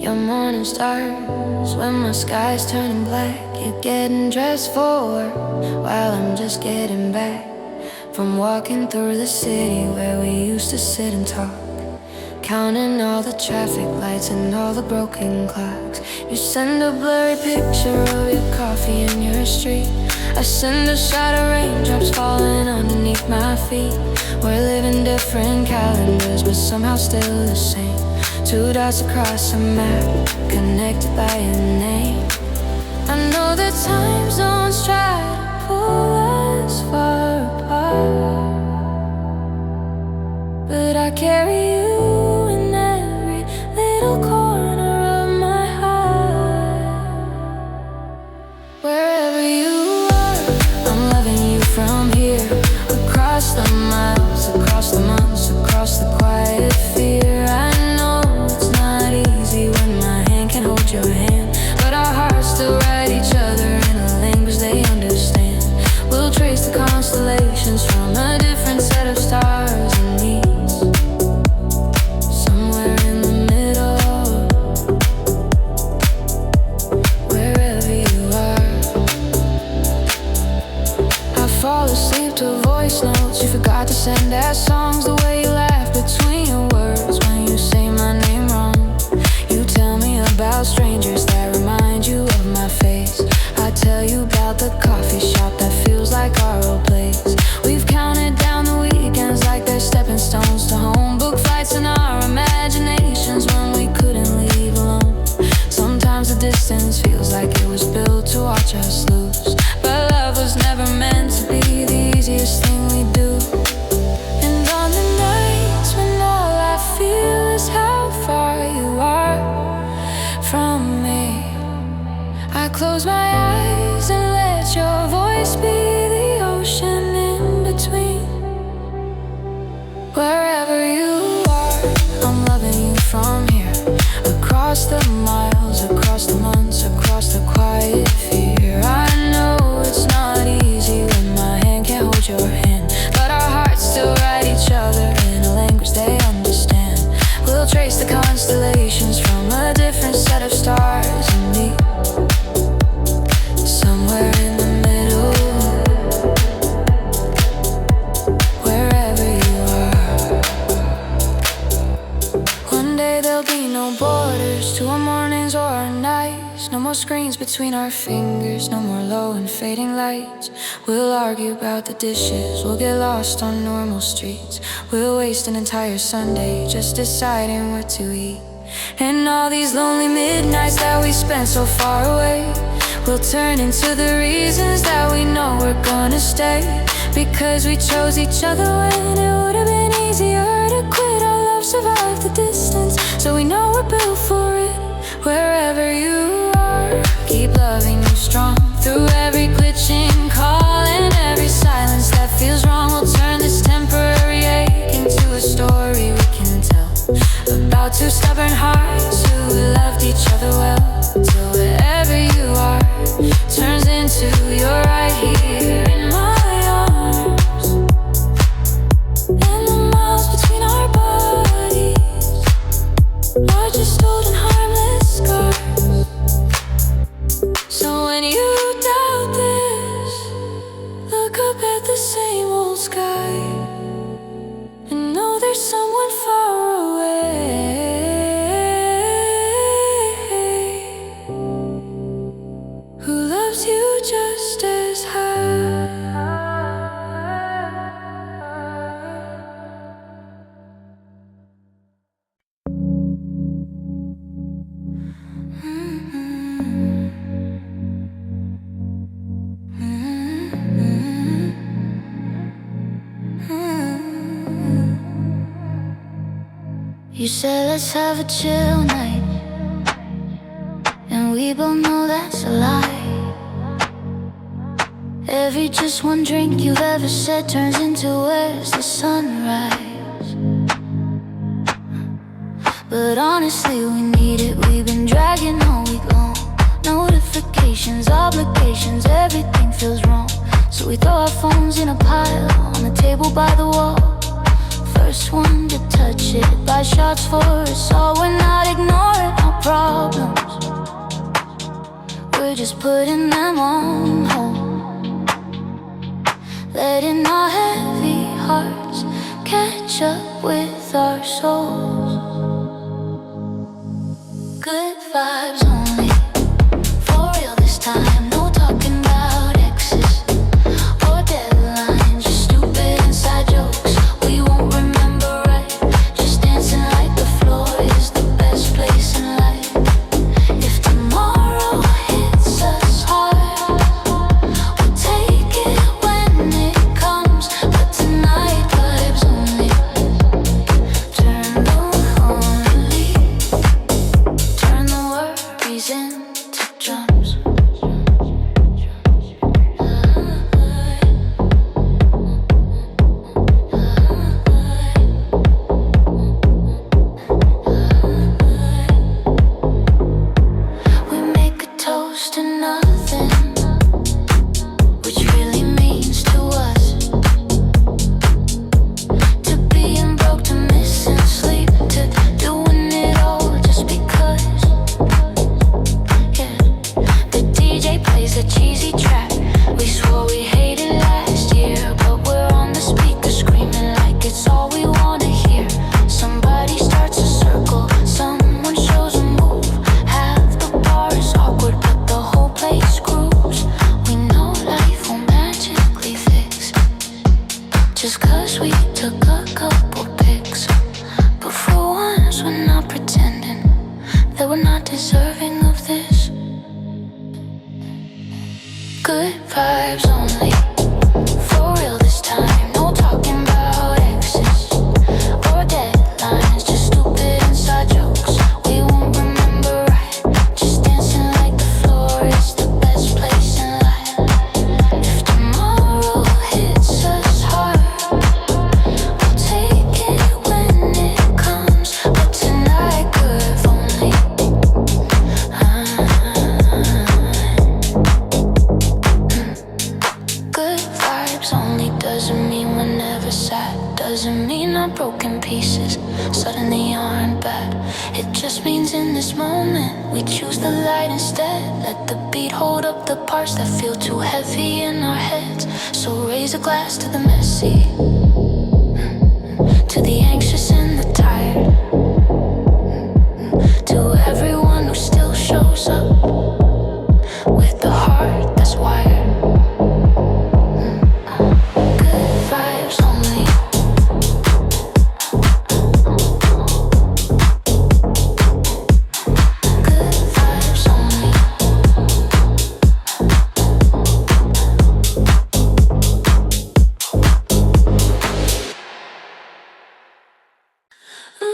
Your morning stars when my sky's turning black. You're getting dressed for work while I'm just getting back from walking through the city where we used to sit and talk, counting all the traffic lights and all the broken clocks. You send a blurry picture of your coffee in your street. I send a shot of raindrops falling underneath my feet. We're living different calendars, but somehow still the same. Two dots across a map, connected by a name. I know that time zones try to pull us far apart, but I carry you in every little corner of my heart. Wherever you are, I'm loving you from here. Across the miles, across the months, across the quiet fear. I know it's not easy when my hand can hold your hand, but our hearts still write each other in a language they understand. We'll trace the constellations from a different set of stars and needs. Somewhere in the middle, wherever you are. I fall asleep to voice notes you forgot to send as songs. The way you laugh between your words when you say my name wrong. You tell me about strangers that remind you of my face. I tell you about the coffee shop that feels like our old place. We've counted down the weekends like they're stepping stones to home. Book flights in our imaginations when we couldn't leave alone. Sometimes the distance feels like it was built to watch us lose, but love was never meant to be the easiest thing we do. And on the nights when all I feel is how far you are from me, I close my eyes and let your voice be the ocean in between. Wherever you are, I'm loving you from here. Across the miles, across the months, across the quiet fear. I know it's not easy when my hand can't hold your hand, but our hearts still write each other in a language they understand. We'll trace the constellations from a different set of stars and meet somewhere in the middle, wherever you are. One day there'll be no borders to our mornings or our nights. No more screens between our fingers, no more low and fading lights. We'll argue about the dishes, we'll get lost on normal streets. We'll waste an entire Sunday just deciding what to eat. And all these lonely midnights that we spent so far away will turn into the reasons that we know we're gonna stay. Because we chose each other when it would have been easier to quit. Our love survived the distance, so we know we're built for it. Wherever you are, keep loving you strong. Through every glitching call and every silence that feels wrong, we'll turn this temporary ache into a story we can tell about two stubborn hearts who loved each other well. Till wherever you are turns into you're right here in my arms. And the miles between our bodies are just old and harmless scars. So when you doubt this, look up at the same old sky and know there's someone far away who loves you just as high. You said let's have a chill night, and we both know that's a lie. Every just one drink you've ever said turns into where's the sunrise. But honestly we need it, we've been dragging all week long. Notifications, obligations, everything feels wrong. So we throw our phones in a pile on the table by the wall. first one to touch it. Buy shots for us all, we're not ignoring our problems. We're just putting them on hold, letting our heavy hearts catch up with our souls. Good vibes only, for real this time. No talking about exes or deadlines, just stupid inside jokes we won't remember right. Just dancing like the floor is the best place in life. If tomorrow hits us hard, we'll take it when it comes. But tonight vibes only. Turn the lonely, turn the worries into drums. We make a toast to nothing, which really means to us. To being broke, to missing sleep, to doing it all just because. Yeah, the DJ plays a cheesy track. We swore we hated last year, but we're on the speaker screaming like it's all we wanna hear. Somebody starts a circle, someone shows a move. Half the bar is awkward, but the whole place grooves. We know life won't magically fix just 'cause we took a couple pics. But for once we're not pretending that we're not deserving of this. Good vibes only, for real this time. No talking about exes or deadlines, just stupid inside jokes we won't remember right. Just dancing like the floor is the best place in life. If tomorrow hits us hard, we'll take it when it comes. But tonight, good only. Good vibes only doesn't mean we're never sad. Doesn't mean our broken pieces suddenly aren't bad. It just means in this moment we choose the light instead. Let the beat hold up the parts that feel too heavy in our heads. So raise a glass to the messy, to the anxious and the tired, to everyone who still shows up with the heart that's wired. Good vibes only. Good vibes only. Ooh.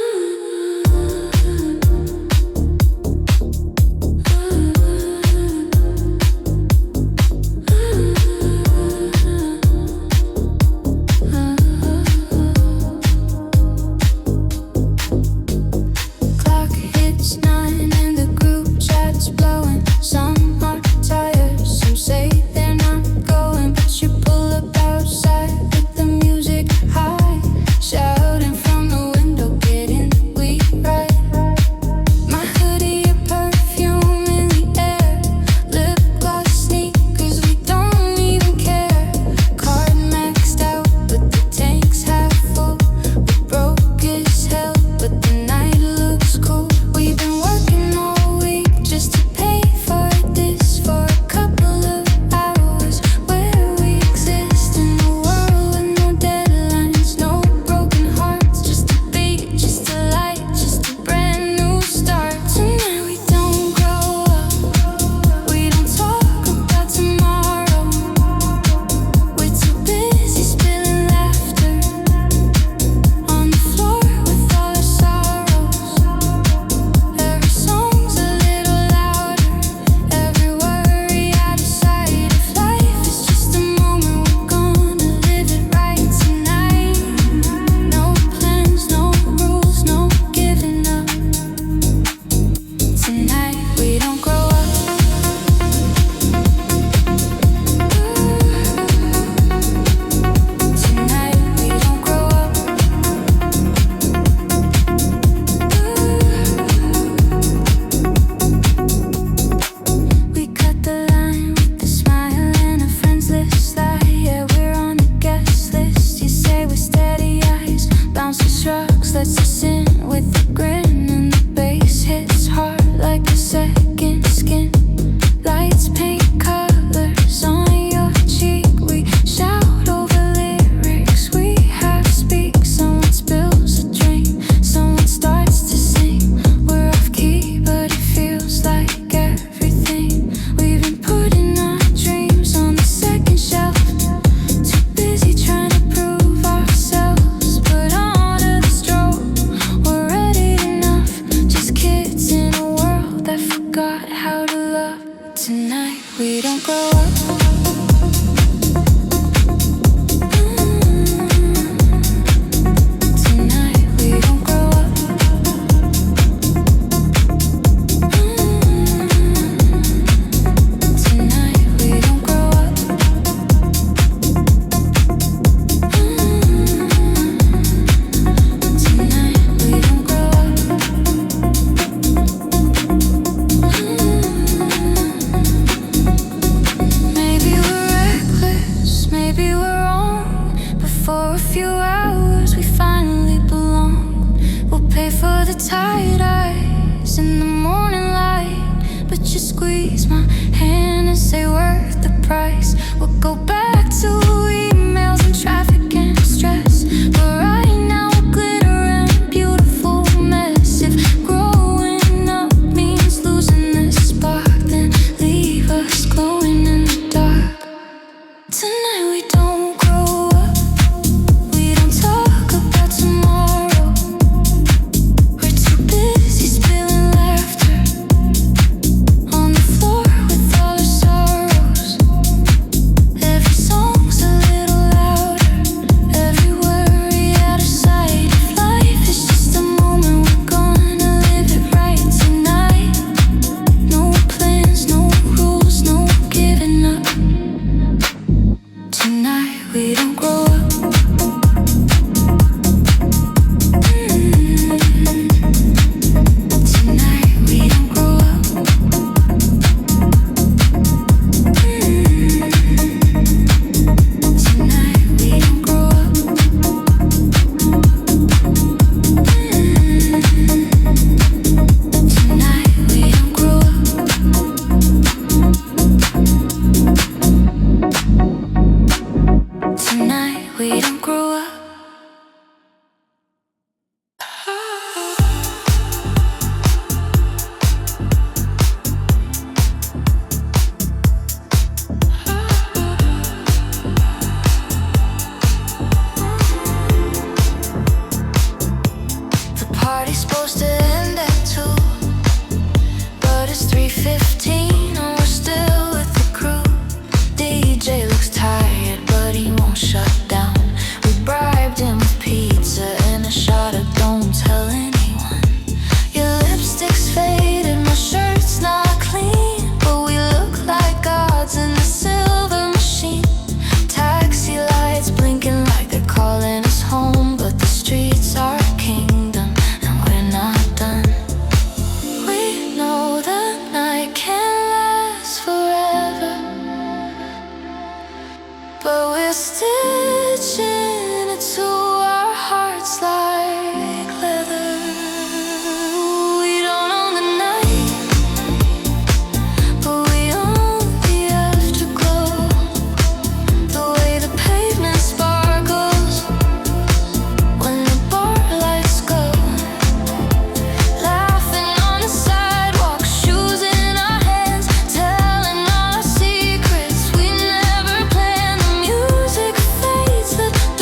That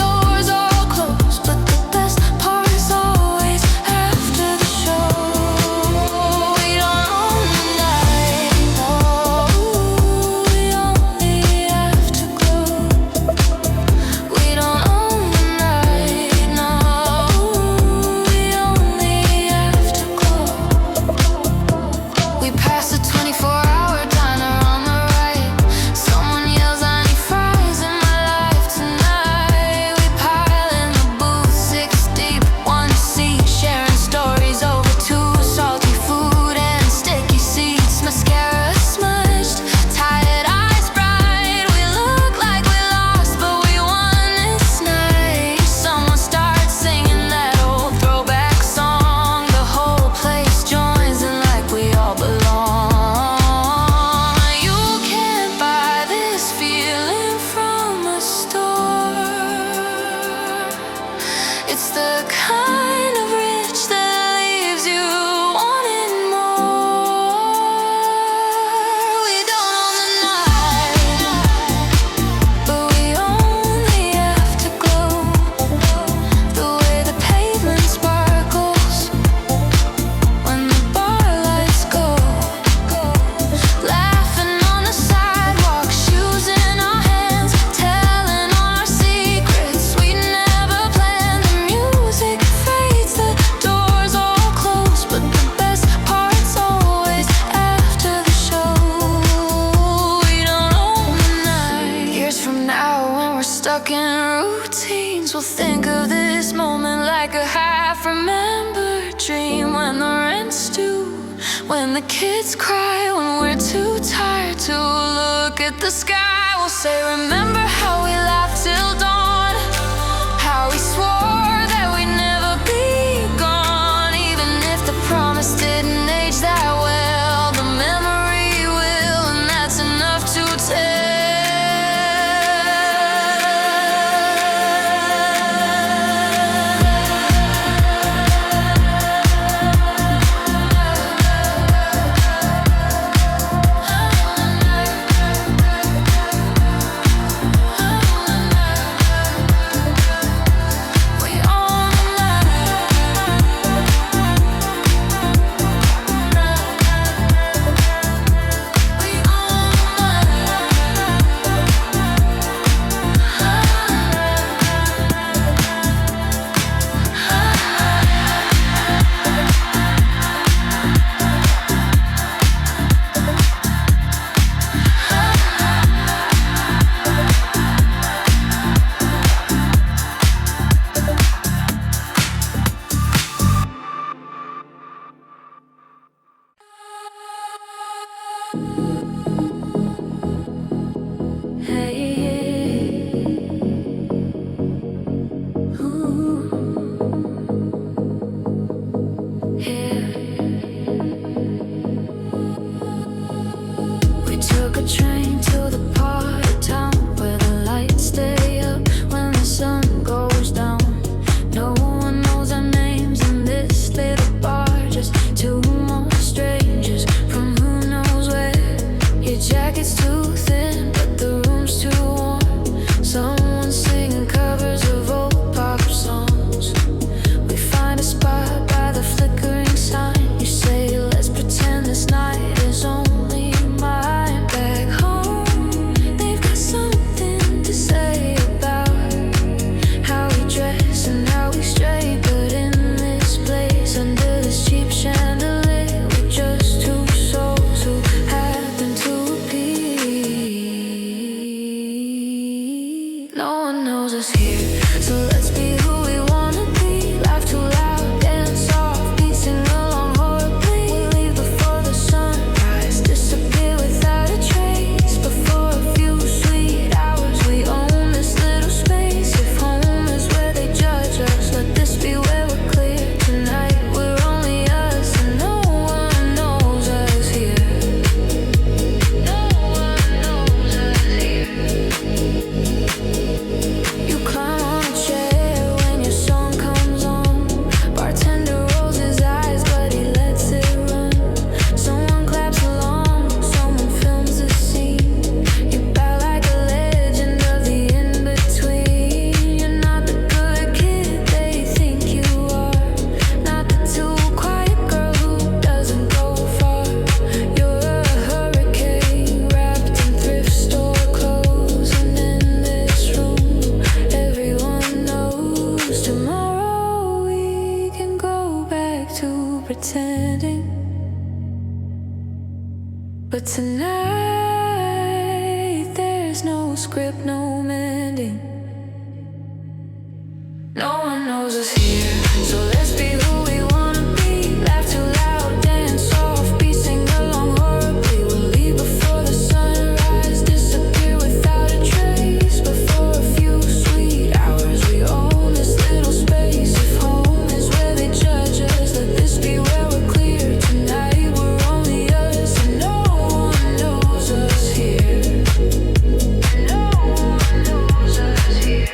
stuck in routines. We'll think of this moment like a half-remembered dream. When the rent's due, when the kids cry, when we're too tired to look at the sky, we'll say, remember how we laughed till dawn, how we swore that we'd never be gone. Even if the promise didn't age that well, the memory will, and that's enough to tell. But tonight there's no script, no mending. No one knows us here, so let's be who we wanna be. Laugh too loud, dance soft, be sing along horribly. We'll leave before the sunrise, disappear without a trace. But for a few sweet hours we own this little space. If home is where they judge us, let this be where we're clear. Tonight we're only us and no one knows us here. No one knows us here.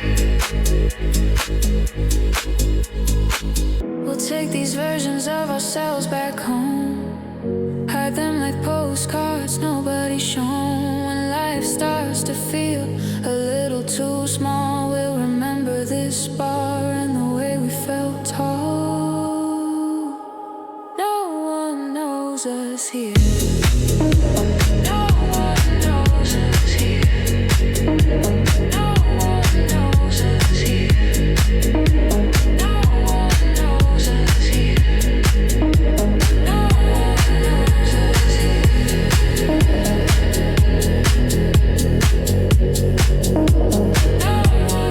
We'll take these versions of ourselves back home, hide them like postcards nobody's shown. When life starts to feel a little too small, we'll remember this bar and the way we felt tall. No one knows us here. No one knows us here. No one knows us here. No one knows us here. No one knows us here. No one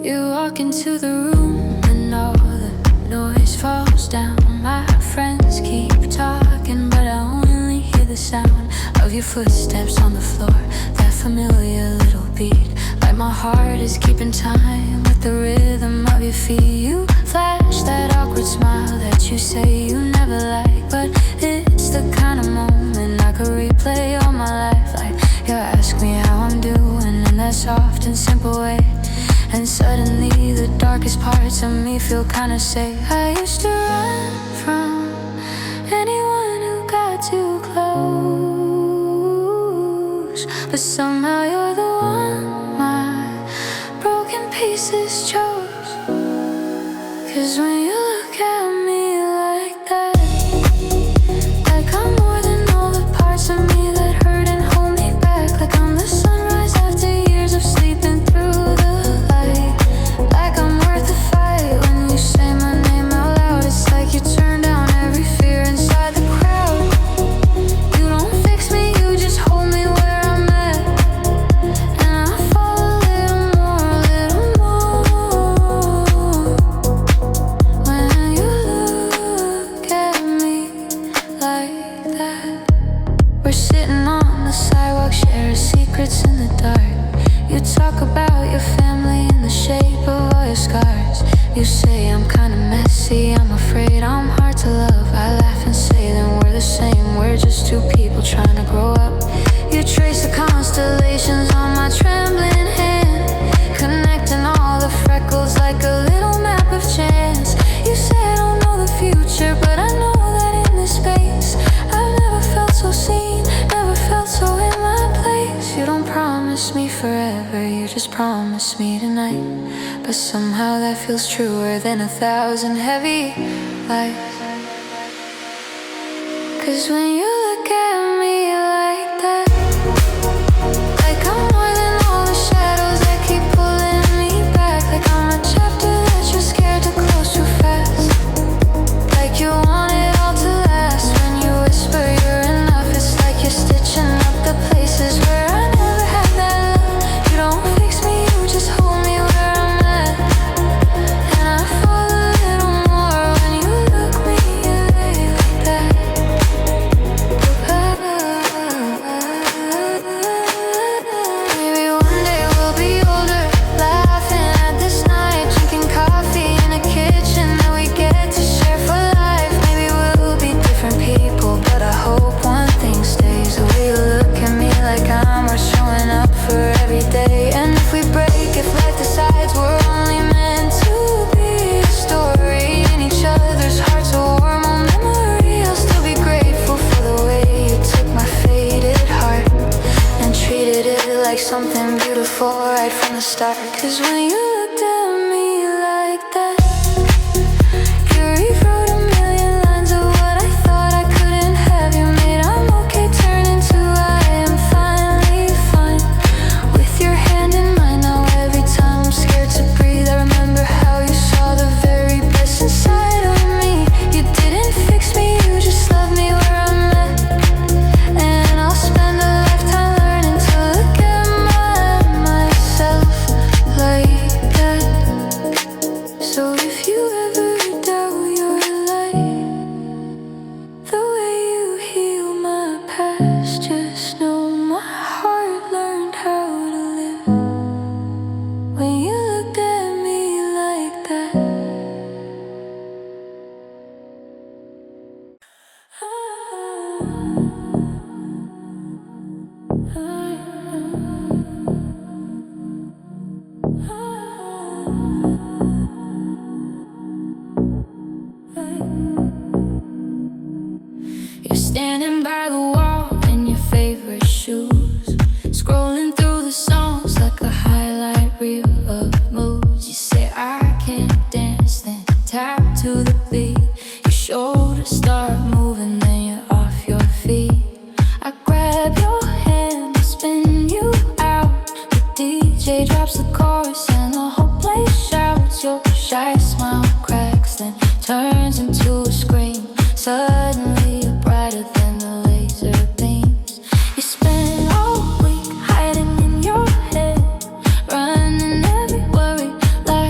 You walk into the room and all the noise falls down. My friends keep talking, but I only hear the sound of your footsteps on the floor, that familiar little beat. Like my heart is keeping time with the rhythm of your feet. You flash that awkward smile that you say you never like, but it's the kind of moment I could replay all my life. Like you ask me how I'm doing in that soft and simple way, and suddenly the darkest parts of me feel kinda safe. I used to run from anyone who got too close, but somehow you're the one my broken pieces chose. 'Cause when you look at me like that, like I'm more than all the parts of me that hurt and hold me back. Like I'm the sunrise after years of sleeping through the light. Like I'm worth the fight when you say my name out loud. It's like you turn down every fear inside the crowd. You don't fix me, you just hold me where I'm at, and I fall a little more when you look at me like that. We're sitting on the sidewalk, sharing secrets in the dark. You talk about your family in the shape of all your scars. You say I'm kinda messy, I'm afraid I'm hard to love. I laugh and say then we're the same, we're just two people trying to grow up. You trace the constellations on my trembling hand, connecting all the freckles like a little map of chance. You say I don't know the future, but I know that in this space I've never felt so seen, never felt so in my place. You don't promise me forever, you just promise me tonight, but somehow that feels truer than 1,000 heavy lies. 'Cause when you look at me like that, like I'm more than all the shadows that keep pulling me back. Like I'm a chapter that you're scared to close too fast. Like you want it all to last. When you whisper you're enough, it's like you're stitching up the places where I never had that love. You don't fix me, you just hold me where I'm at, and I fall a little more when you look me like that. Maybe one day we'll be older, laughing at this night, drinking coffee in a kitchen that we get to share for life. Maybe we'll be different people, but I hope one thing stays. The way you look at me like I'm worth showing up for every day. And if we break, if life decides we're only meant to be a story in each other's hearts, a warm old memory, I'll still be grateful for the way you took my faded heart and treated it like something beautiful right from the start. 'Cause when you looked at me like that, you rewrote a million lines of what I thought I couldn't have. You made I'm okay turn into I am finally fine. With your hand in mine now, every time I'm scared to breathe, I remember how you saw the very best inside of me. You didn't fix me, you just love me where I'm at, and I'll spend a lifetime learning to look at myself like that. So if you ever doubt your light, the way you heal my past, just know my heart learned how to live when you looked at me like that. You're standing by the wall in your favorite shoes, scrolling through the songs like a highlight reel of moods. You say I can't dance, then tap to the beat. Your shoulders start moving, then you're off your feet. I grab your hand and spin you out. The DJ drops the chorus and the whole place shouts. Your shy smile cracks, then turns into a scream. Suddenly you're brighter than the laser beams. You spend all week hiding in your head, running every worry like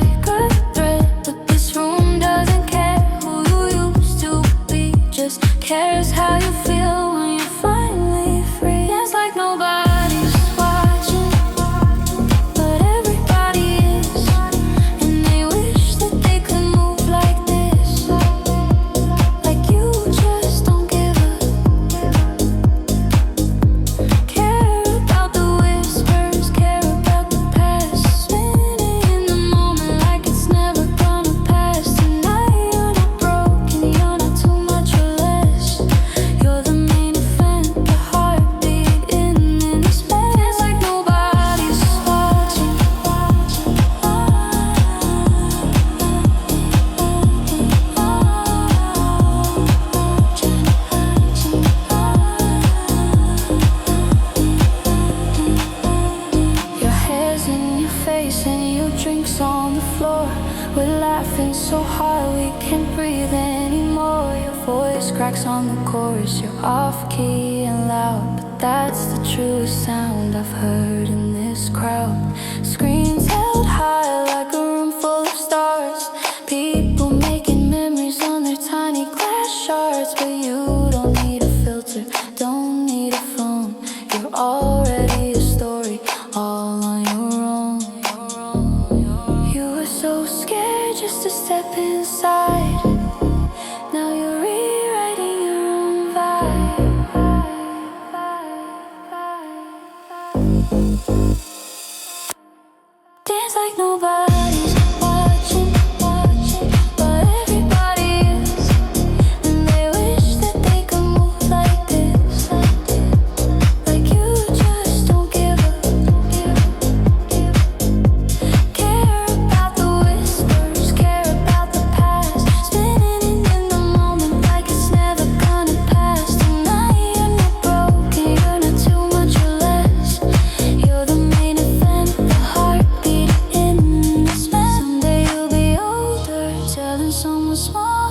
on the floor. We're laughing so hard we can't breathe anymore. Your voice cracks on the chorus, you're off key and loud, but that's the truest sound I've heard in this crowd. Screens held high like a room full of stars, people making memories on their tiny glass shards. But you don't need a filter, don't need a phone, you're already a story all on your own. You were so scared just to step inside, now you're rewriting your own vibe. Dance like nobody's watching, but everybody is, and they wish that they could move like this, like you just don't give up. Care about the whispers, care about the past, spinning in the moment like it's never gonna pass. Tonight you're not broken, you're not too much or less, you're the main event, the heartbeat in this mess. Someday you'll be older, telling someone small,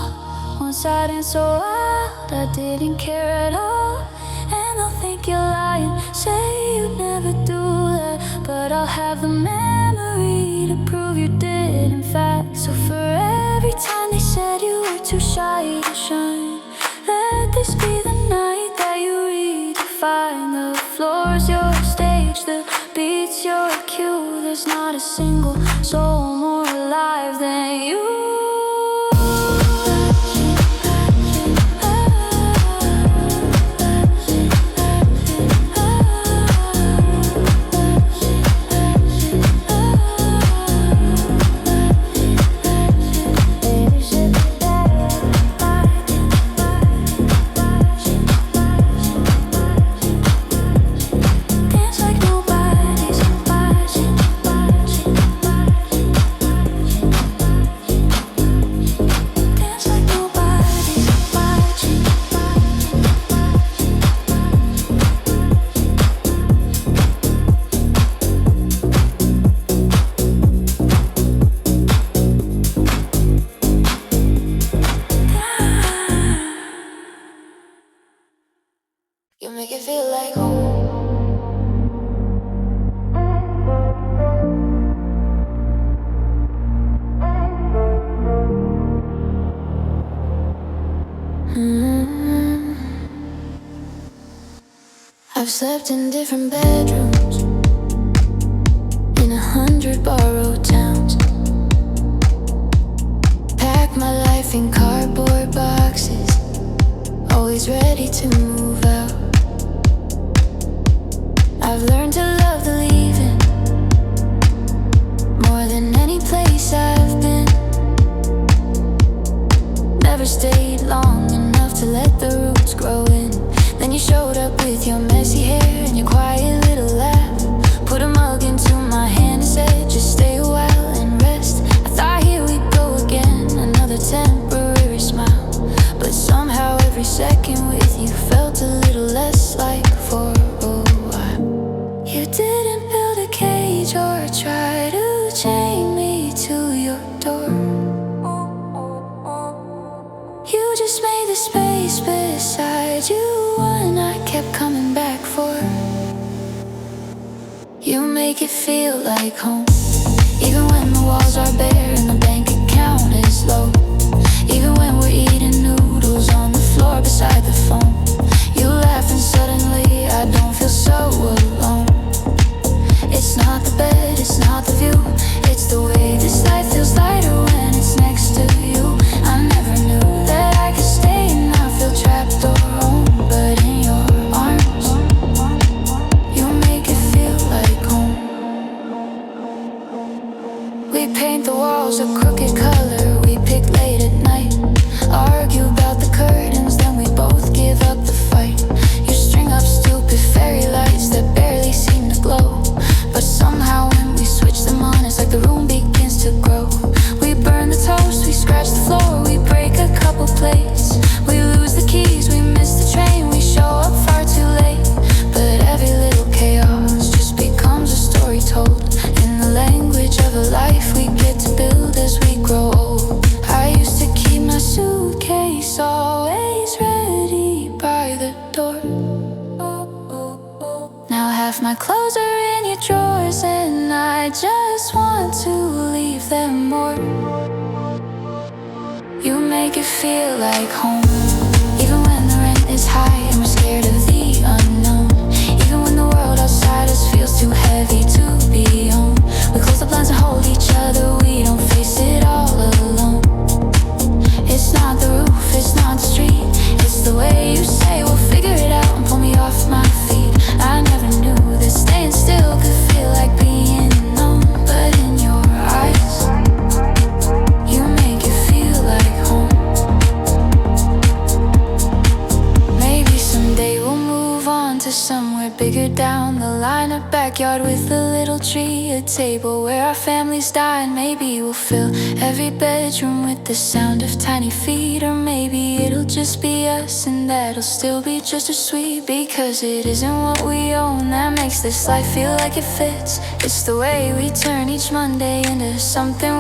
one-sided and so wild, I didn't care at all. And they'll think you're lying, say you'd never do that, but I'll have the memory to prove you did, in fact. So for every time they said you were too shy to shine, let this be the night that you redefine. The floor's your stage, the beat's your cue, there's not a single soul more alive than you. Dance like nobody's watching. Dance like nobody's watching. You make it feel like home. I've slept in different bedrooms, in 100 borrowed towns, packed my life in cardboard boxes, always ready to move out. I've learned to love the leaving more than any place I've been. Never stayed long enough to let the roots grow in. Then you showed up with your messy hair and your quiet little laugh, put a mug into my hand and said, just stay a while and rest. I thought here we go again, another temporary smile, but somehow every second with you felt a little less like for a while. You didn't build a cage or try to chain me to your door. You just made the space beside you one I kept coming back for. You make it feel like home, even when the walls are bare and the bank account is low, even when we're eating noodles on the floor beside the phone. You laugh and suddenly I don't feel so alone. It's not the bed, it's not the view, it's the way this life feels lighter when it's next to you. I never knew that I could stay and not feel trapped or home, but in your arms, you make it feel like home. We paint the walls a crooked color, we pick late at night, argue about the curtains, then we both give up the fight. You string up stupid fairy lights that barely seem to glow, but somehow when we switch them on, it's like the room begins to grow. We burn the toast, we scratch the floor, we break a couple plates, we lose the keys, we miss the train, we show up far too late. But every little chaos just becomes a story told in the language of a life we give more. You make it feel like home, even when the rent is high and we're scared of the unknown. Even when the world outside us feels too heavy to be on, we close the blinds and hold each other. We don't face it all alone. It's not the roof, it's not the street, it's the way you say we'll figure it out and pull me off my feet. I never knew that staying still could feel like being alone, but in your eyes, you make it feel like home. Maybe someday we'll move on to somewhere bigger down the line, a backyard with a little tree, a table where our families dine. Maybe we'll fill every bedroom with the sound of tiny feet, or maybe it'll just be us, and that'll still be just as sweet. Because it isn't what we own that makes this life feel like it fits, it's the way we turn each Monday into something